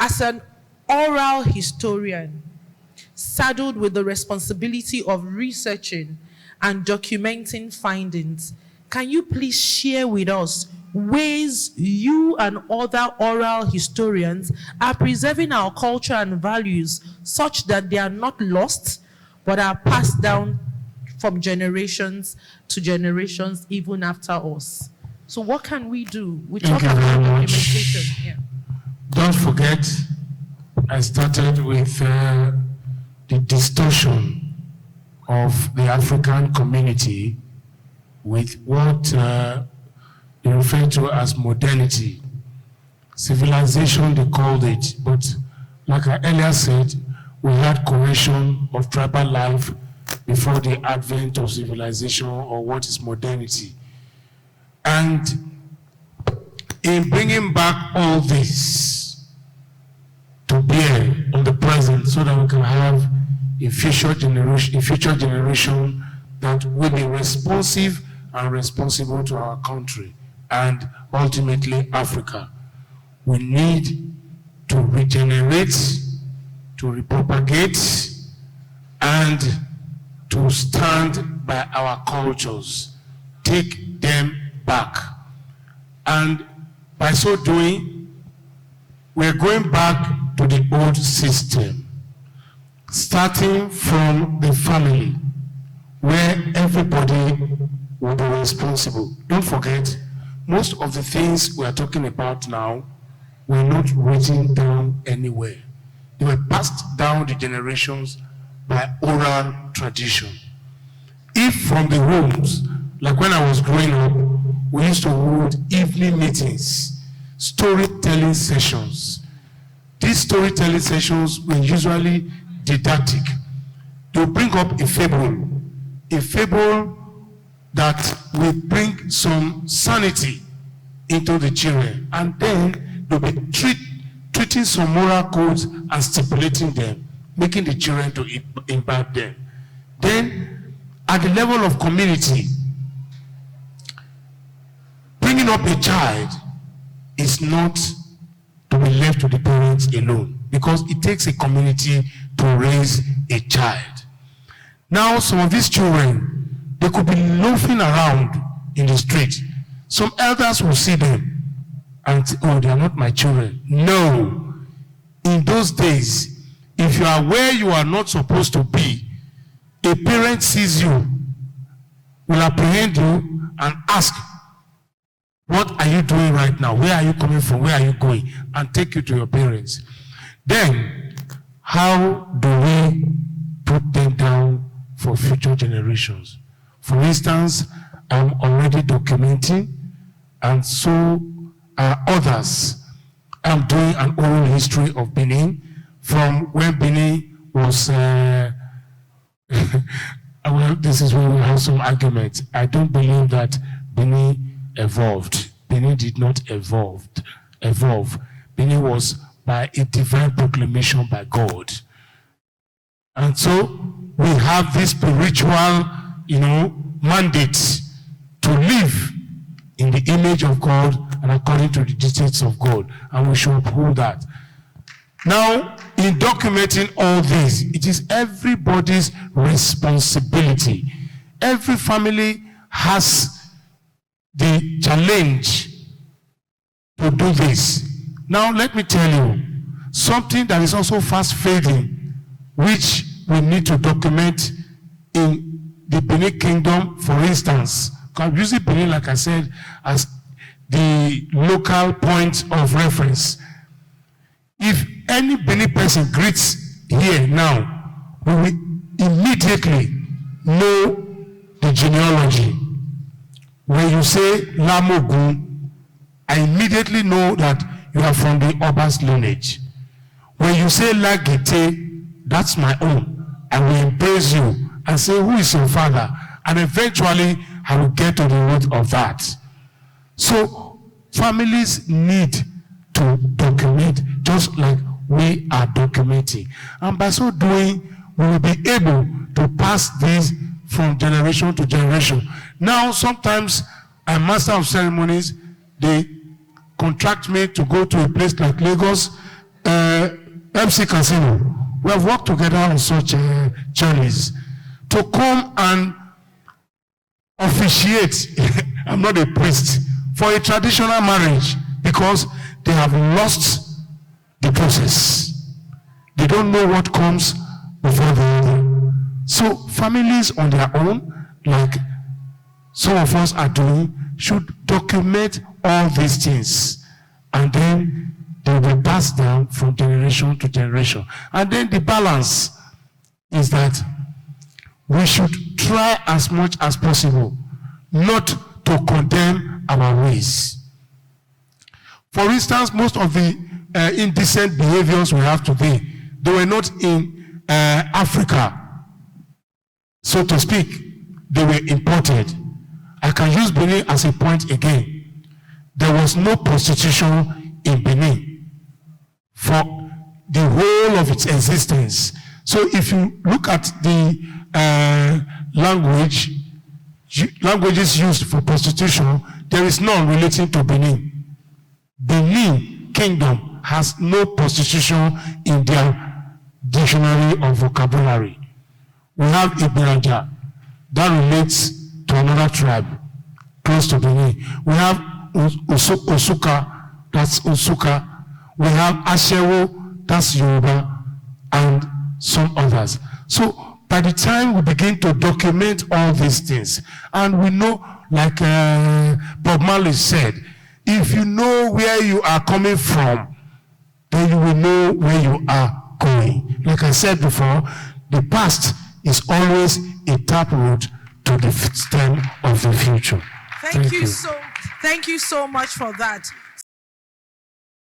As an oral historian, saddled with the responsibility of researching and documenting findings, can you please share with us ways you and other oral historians are preserving our culture and values such that they are not lost, but are passed down from generations to generations even after us? So what can we do? We talk about documentation. Yeah. Don't forget, I started with the distortion of the African community with what they refer to as modernity. Civilization, they called it, but like I earlier said, we had cohesion of tribal life before the advent of civilization, or what is modernity. And in bringing back all this to bear on the present, so that we can have a future generation that will be responsive and responsible to our country and ultimately Africa, we need to regenerate, to repropagate, and to stand by our cultures, take them back. And by so doing, we're going back to the old system, starting from the family, where everybody will be responsible. Don't forget, most of the things we are talking about now were not written down anywhere. They were passed down the generations by oral tradition. If from the homes, like when I was growing up, we used to hold evening meetings, storytelling sessions. These storytelling sessions were usually didactic. They'll bring up a fable that will bring some sanity into the children, and then they'll be treating some moral codes and stipulating them, making the children to imbibe them. Then, at the level of community, bringing up a child is not to be left to the parents alone, because it takes a community to raise a child. Now, some of these children, they could be loafing around in the street. Some elders will see them and say, oh, they are not my children. No. In those days, if you are where you are not supposed to be, a parent sees you, will apprehend you and ask, what are you doing right now? Where are you coming from? Where are you going? And take you to your parents. Then, how do we put them down for future generations? For instance, I'm already documenting, and so are others. I'm doing an oral history of Benin from when Benin was, well, this is where we have some arguments. I don't believe that Benin evolved. Benin did not evolve. Benin was by a divine proclamation by God. And so we have this spiritual, mandate to live in the image of God and according to the dictates of God. And we should uphold that. Now, in documenting all this, it is everybody's responsibility. Every family has the challenge to do this. Now, let me tell you something that is also fast fading, which we need to document in the Benin Kingdom, for instance. I'm using Benin, like I said, as the local point of reference. If any Benin person greets here now, we will immediately know the genealogy. When you say Lamogun, I immediately know that you are from the Obas lineage. When you say Lagete, that's my own. I will embrace you and say, who is your father? And eventually, I will get to the root of that. So, families need to document just like we are documenting. And by so doing, we will be able to pass this from generation to generation. Now, sometimes a master of ceremonies, they contract me to go to a place like Lagos, MC Casino, we have worked together on such journeys to come and officiate. I'm not a priest for a traditional marriage because they have lost the process. They don't know what comes before the other. So families on their own, like some of us are doing, should document all these things, and then they will be passed down from generation to generation. And then the balance is that we should try as much as possible not to condemn our ways. For instance, most of the indecent behaviors we have today, they were not in Africa, so to speak. They were imported. I can use Benin as a point again. There was no prostitution in Benin for the whole of its existence. So if you look at the languages used for prostitution, there is none relating to Benin. Benin Kingdom has no prostitution in their dictionary or vocabulary. We have Ibiranja, that relates to another tribe close to Benin. We have Osuka, that's Osuka. We have Ashewo, that's Yoruba, and some others. So by the time we begin to document all these things, and we know, like Bob Marley said, if you know where you are coming from, then you will know where you are going. Like I said before, the past is always a taproot to the stem of the future. Thank you so much for that.